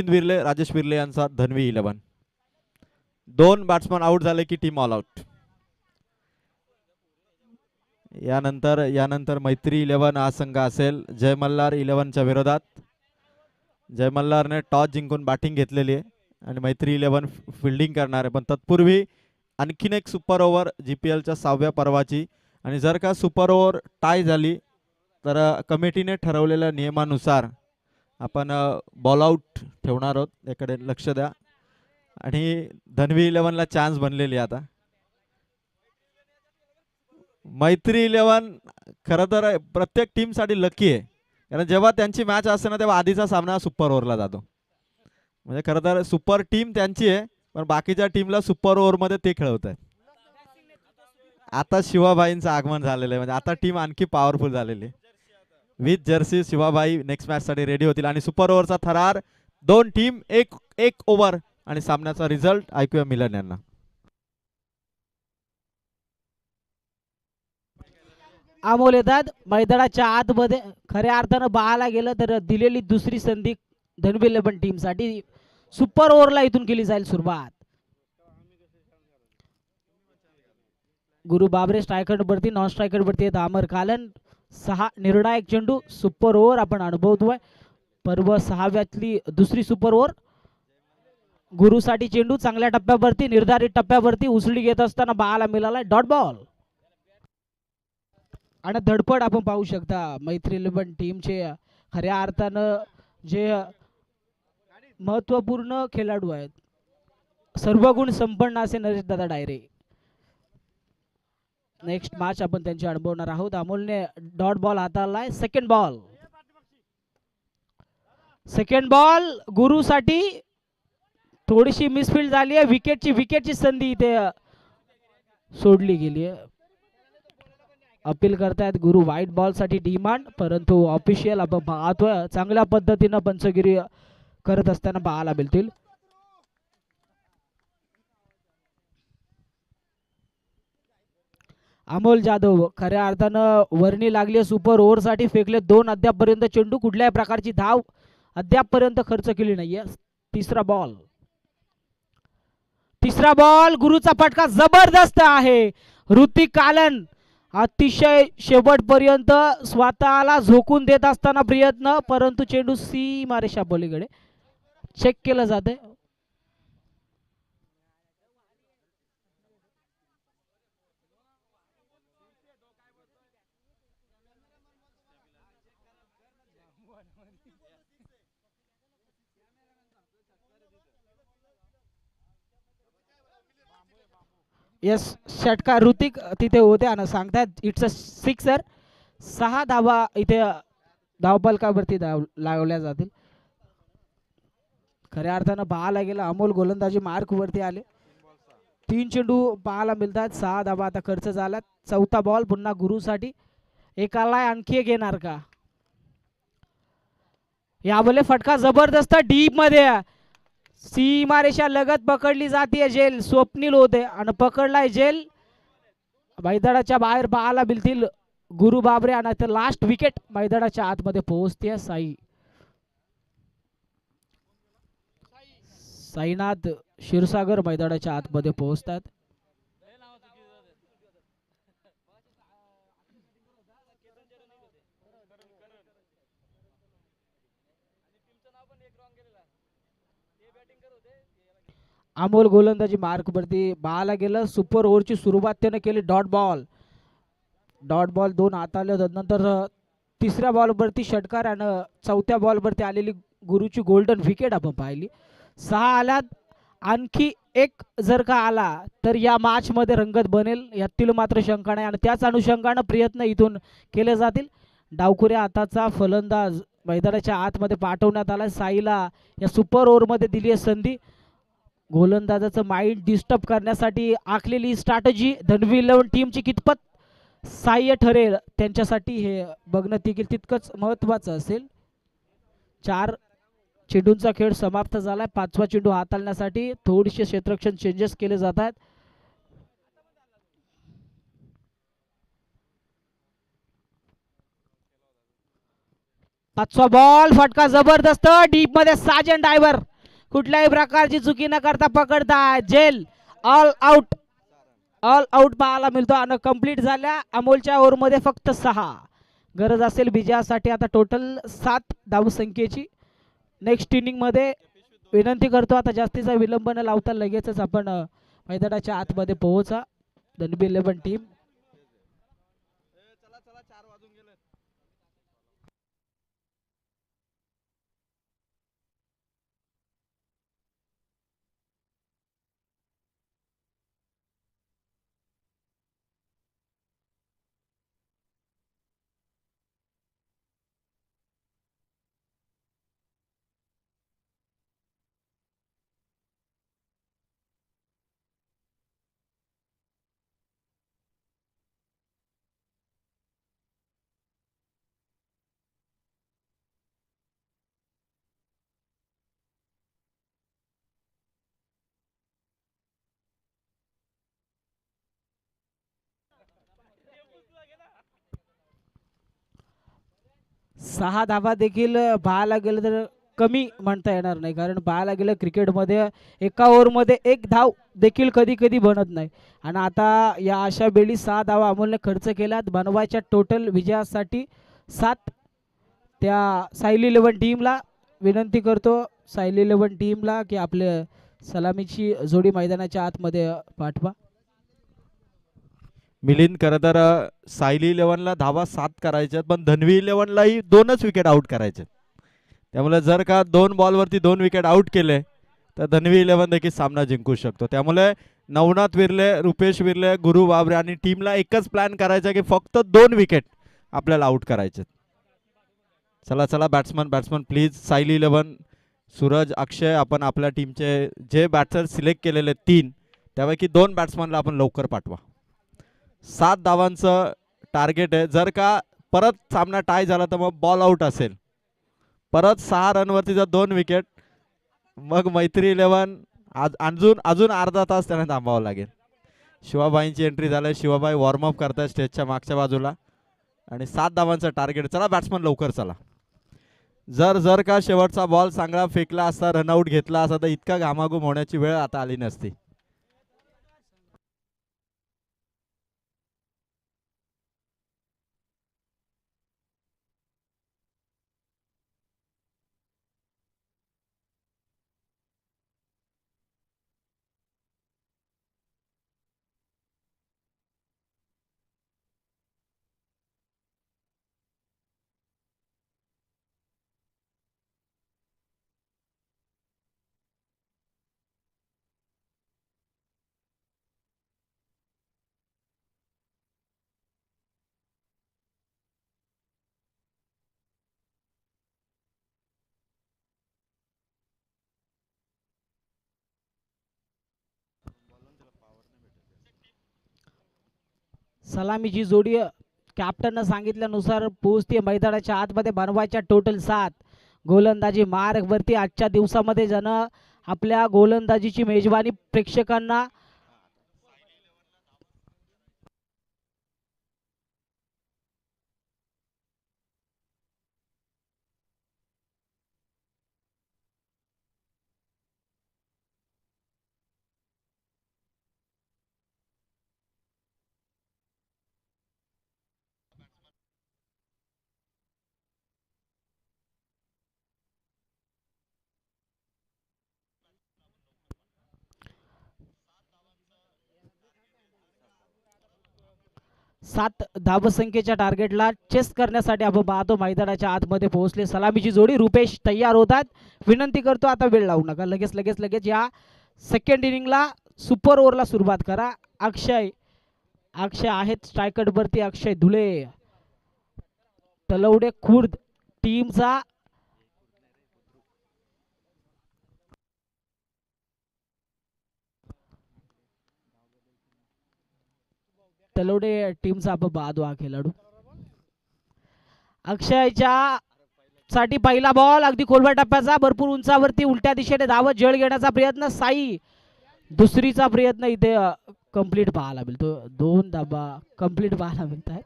विरले, राजेश विरले यांचा धन्वी 11. 2 बॅट्समन आउट झाले की टीम ऑल आउट. यानंतर मैत्री 11 हा संघ असेल जय मल्हार 11च्या विरोधात. जय मल्हारने टॉस जिंकून बॅटिंग घेतलेली आहे आणि मैत्री 11 फिल्डिंग करणार आहे. पण तत्पूर्वी आणखीन एक सुपर ओव्हर GPLच्या 6व्या पर्वाची. आणि जर का सुपर ओव्हर टाय झाली तर कमिटीने ठरवलेल्या नियमानुसार आपण बॉल आउट ठेवणार आहोत. याकडे लक्ष द्या. आणि धन्वी 11ला चान्स बनलेली आता. मैत्री 11 खरं तर प्रत्येक टीमसाठी लकी आहे, कारण जेव्हा त्यांची मॅच असते ना तेव्हा आधीचा सामना सुपर ओव्हरला जातो. म्हणजे खरं तर सुपर टीम त्यांची आहे, पण बाकीच्या टीमला सुपर ओव्हरमध्ये ते खेळवत आहेत. आता शिवाबाईंचं आगमन झालेलं आहे, म्हणजे आता टीम आणखी पॉवरफुल झालेली आहे. विथ जर्सी शिवाबाई नेक्स्ट मॅच साठी रेडी होतील. आणि सुपर ओव्हरचा थरार, 2 टीम एक ओव्हर आणि सामन्याचा रिझल्ट ऐकूया मिलन यांना. अमोल येतात मैदानाच्या आतमध्ये. खऱ्या अर्थानं पाहायला गेलं तर दिलेली दुसरी संधी धन्वी 11 टीमसाठी सुपर ओव्हरला इथून केली जाईल सुरुवात. गुरु बाबरे स्ट्रायकर वरती, नॉन स्ट्रायकर वरती आहेत अमर कालन. 6 निर्णायक चेंडू सुपर ओव्हर आपण अनुभवतोय. पर्व 6व्यातली दुसरी सुपर ओव्हर. गुरुसाठी चेंडू चांगल्या टप्प्यावरती, निर्धारित टप्प्यावरती उसळी घेत असताना बाळाला मिळाला डॉट बॉल. आणि धडपड आपण पाहू शकता मैत्री 11 टीमचे खऱ्या अर्थानं जे महत्वपूर्ण खेळाडू आहेत, सर्व गुण संपन्न असे नरेश दादा डायरे. नेक्स्ट मॅच आपण त्यांची अनुभवणार आहोत. अमोलने डॉट बॉल हाताळलाय. सेकंड बॉल गुरुसाठी थोडीशी मिसफील्ड झाली आहे. विकेटची संधी इथे सोडली गेली आहे. अपील करतायत गुरु व्हाईट बॉल साठी डिमांड, परंतु ऑफिशियल आपण पाहतोय चांगल्या पद्धतीनं पंचगिरी करत असताना पाहायला मिळतील. अमोल जाधव खऱ्या अर्थानं वर्णी लागली सुपर ओव्हर साठी फेकले 2 अद्यापपर्यंत चेंडू, कुठल्याही प्रकारची धाव अद्यापपर्यंत खर्च केली नाहीये. तिसरा बॉल गुरुचा फटका जबरदस्त आहे. ऋतिक कालन अतिशय शेवटपर्यंत स्वतःला झोकून देत असताना प्रयत्न, परंतु चेंडू सीमारेषा पलीकडे चेक केलं जाते. यस, षटकार ऋतिक तिथे होते आणि सांगतात इट्स अ सिक्सर. 6 धावा इथे धावफलकावरती लावल्या जातील. खऱ्या अर्थानं पाहायला गेलं अमोल गोलंदाजी मार्क वरती आले. 3 चेंडू पाहायला मिळतात. 6 धावा आता खर्च झाला. चौथा बॉल पुन्हा गुरुसाठी. एकाला आणखी एक येणार का? यावेळेला फटका जबरदस्त डीप मध्ये, सीमारेषा लगत पकडली जाते. जेल स्वप्नील होते आणि पकडलाय जेल. मैदानाच्या बाहेर पाहायला मिळतील गुरु बाबरे आणि लास्ट विकेट मैदानाच्या आतमध्ये पोहोचते. साईनाथ क्षीरसागर मैदानाच्या आतमध्ये पोहोचतात. अमोल गोलंदाजी मार्क वरती बाला गेलं. सुपर ओव्हरची सुरुवात त्याने केली. Dot ball 2 हाताले. नंतर तिसऱ्या बॉल वरती षटकार आणि चौथ्या बॉल वरती आलेली गुरुची गोल्डन विकेट आपण पाहिली. 6 आल्यात. आणखी एक जर का आला तर या मॅच मध्ये रंगत बनेल यातील मात्र शंका नाही आणि त्याच अनुषंगाने प्रयत्न इथून केले जातील. डावखुऱ्या हाताचा फलंदाज मैदानाच्या आतमध्ये पाठवण्यात आला. साईला या सुपर ओव्हर मध्ये दिली आहे संधी. गोलंदाजाचं माइंड डिस्टर्ब करण्यासाठी आखलेली स्ट्रॅटेजी धन्वी 11 टीमची कितपत सहाय्य ठरेल त्यांच्यासाठी हे बघणं देखील तितकंच महत्त्वाचं असेल. 4 चेंडूंचा खेळ समाप्त झालाय. 5वा चेंडू हाताळण्यासाठी थोडेसे क्षेत्ररक्षण चेंजेस केले जात आहेत. पाचवा बॉल फटका जबरदस्त डीप मध्ये साजन डायव्हर कुठल्याही प्रकारची चुकी न करता पकडता जेल ऑल आउट पाहायला मिळतो आणि कंप्लीट झाल्या अमोलच्या ओव्हरमध्ये फक्त 6 गरज असेल विजयासाठी आता टोटल 7 धावसंख्येची नेक्स्ट इनिंग मध्ये विनंती करतो आता जास्तीचा विलंब न लावता लगेचच आपण मैदानाच्या आतमध्ये पोहोचा धनबी 11 टीम सहा धावा देखील पाहायला गेलं तर कमी म्हणता येणार नाही कारण पाहायला गेलं क्रिकेटमध्ये एका ओव्हरमध्ये एक धाव देखील कधी कधी बनत नाही आणि आता या अशा वेळी 6 धावा अमोलने खर्च केल्यात बनवायच्या टोटल विजयासाठी 7 त्या सायली 11 टीमला विनंती करतो सायली 11 टीमला की आपले सलामीची जोडी मैदानाच्या आतमध्ये पाठवा मिलिंद खरं तर सायली 11ला धावा 7 करायच्यात पण धनवी 11लाही 2च विकेट आउट करायचे त्यामुळे जर का 2 बॉलवरती 2 विकेट आउट केले तर धनवी 11 देखील सामना जिंकू शकतो त्यामुळे नवनाथ विरले रुपेश विरले गुरु बाबरे आणि टीमला एकच प्लॅन करायचा की फक्त 2 विकेट आपल्याला आउट करायचे चला चला बॅट्समन प्लीज सायली 11 सूरज अक्षय आपण आपल्या टीमचे जे बॅट्सर सिलेक्ट केलेले 3 त्यापैकी 2 बॅट्समनला आपण लवकर पाठवा 7 धावांचं टार्गेट आहे जर का परत सामना टाय झाला तर मग बॉल आउट असेल परत 6 रनवरती जर 2 विकेट मग मैत्री 11 अजून अर्धा तास त्यांना थांबावं लागेल शिवाबाईंची एंट्री झाली शिवाबाई वॉर्मअप करताय स्टेजच्या मागच्या बाजूला आणि 7 धावांचं टार्गेट चला बॅट्समन लवकर चला जर का शेवटचा बॉल चांगला फेकला असता रनआउट घेतला असता तर इतका घामाघूम होण्याची वेळ आता आली नसती सलामीची जोडी कॅप्टननं सांगितल्यानुसार पोहोचते मैदानाच्या आतमध्ये बनवायच्या टोटल 7 गोलंदाजी मार्गवरती आजच्या दिवसामध्ये ज्यानं आपल्या गोलंदाजीची मेजबानी प्रेक्षकांना सात धावसंख्येच्या टार्गेटला चेस करण्यासाठी आपण पाहतो मैदानाच्या आतमध्ये पोहोचले सलामीची जोडी रुपेश तयार होतात विनंती करतो आता वेळ लावू नका लगेच या सेकंड इनिंगला सुपर ओव्हरला सुरुवात करा अक्षय आहेत स्ट्रायकर वरती अक्षय धुले तलवडे खुर्द टीमचा तलवडे टीमचा आपण पाहतो हा खेळाडू अक्षयच्या साठी पहिला बॉल अगदी खोलवर टप्प्याचा भरपूर उंचावरती उलट्या दिशेने धावत जळ घेण्याचा प्रयत्न साई दुसरीचा प्रयत्न इथे कंप्लीट पाहायला मिळतो 2 धावा कंप्लीट पाहायला मिळत आहेत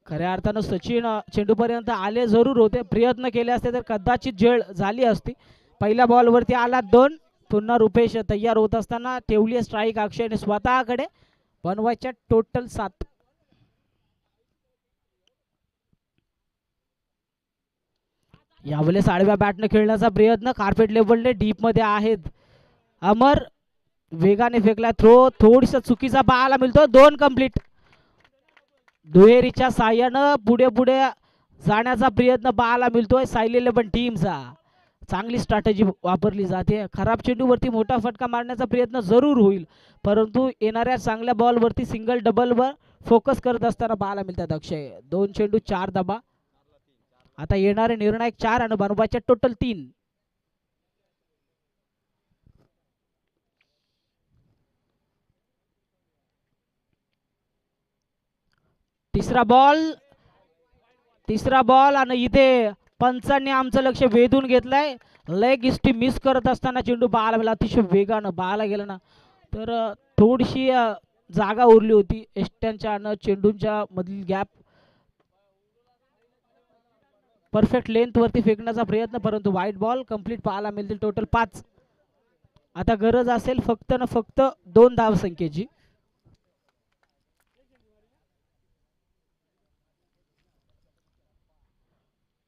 खऱ्या अर्थानं सचिन चेंडूपर्यंत आले जरूर होते, प्रयत्न केले असते तर कदाचित झेल झाली असती. पहिल्या बॉलवरती आला 2. पुन्हा रुपेश तयार होत असताना ठेवली स्ट्राईक अक्षयने स्वतःकडे. बनवायच्या टोटल 7. यावेळेस आडव्या बॅटने खेळण्याचा प्रयत्न, कार्पेट लेवलने डीप मध्ये आहेत. अमर वेगाने फेकला थ्रो, थोडीसा चुकीचा पाहायला मिळतो. 2 कंप्लीट. दुहेरीच्या साह्यानं पुढे पुढे जाण्याचा प्रयत्न पाहायला मिळतोय सायली 11 टीमचा. चांगली स्ट्रॅटेजी वापरली जाते. खराब चेंडूवरती मोठा फटका मारण्याचा प्रयत्न जरूर होईल, परंतु येणाऱ्या चांगल्या बॉलवरती सिंगल डबलवर फोकस करत असताना पाहायला मिळतात अक्षय. 2 चेंडू 4 धाबा. आता येणारे निर्णायक 4 आणि बनवायच्या टोटल 3. तिसरा बॉल आणि इथे पंचांनी आमचं लक्ष वेधून घेतलंय. लेग इस्टी मिस करत असताना चेंडू पाहायला मिळाला. अतिशय वेगानं पाहायला गेलं ना तर थोडीशी जागा उरली होती एष्ट्यांच्या आणि चेंडूंच्या मधील गॅप. परफेक्ट लेंथ वरती फेकण्याचा प्रयत्न, परंतु वाईट बॉल. कंप्लीट पाहायला मिळतील टोटल 5. आता गरज असेल फक्त ना फक्त 2 धावसंख्येची.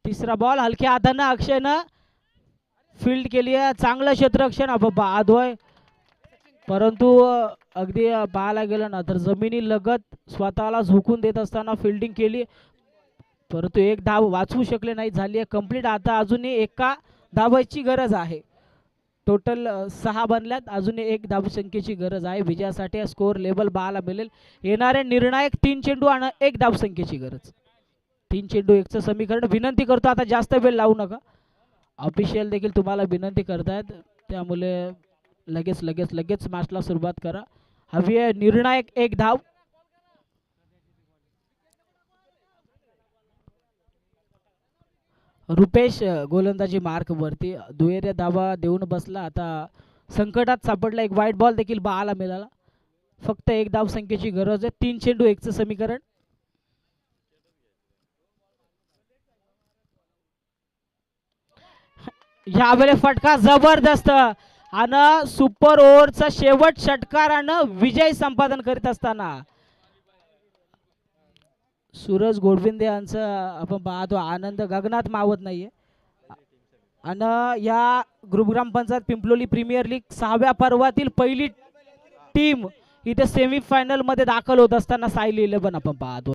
तिसरा बॉल हलक्या हातानं अक्षयनं फील्ड केली आहे. चांगलं क्षेत्ररक्षण बादोय, परंतु अगदी पाहायला गेलं ना तर जमिनी लगत स्वतःला झोकून देत असताना फिल्डिंग केली, परंतु 1 धाव वाचवू शकले नाही. झाली आहे कंप्लीट. आता अजूनही 1 धावाची गरज आहे. टोटल 6 बनल्यात, अजून 1 धावसंख्येची गरज आहे विजयासाठी. स्कोर लेवल पाहायला मिळेल. येणारे निर्णायक 3 चेंडू आणि 1 धावसंख्येची गरज. 3 चेंडू 1चं समीकरण. विनंती करतो आता जास्त वेळ लावू नका. ऑफिशियल देखील तुम्हाला विनंती करतायत, त्यामुळे लगेच मॅचला सुरुवात करा. हवी आहे निर्णायक 1 धाव. रुपेश गोलंदाजी मार्क वरती दुहेरी धावा देऊन बसला. आता संकटात सापडला. 1 वाईट बॉल देखील पाहायला मिळाला. फक्त 1 धाव संख्येची गरज आहे. 3 चेंडू 1चं समीकरण. यावेळेस फटका जबरदस्त आणि सुपर ओव्हरचा शेवट षटकारानं विजय संपादन करीत असताना सूरज गोडविंदे यांचं आपण पाहतो आनंद गगनात मावत नाहीये. आणि या ग्रुप ग्रामपंचायत पिंपलोली प्रीमियर लीग 6व्या पर्वातील पहिली टीम इथे सेमीफायनल मध्ये दाखल होत असताना सायली 11 आपण पाहतो.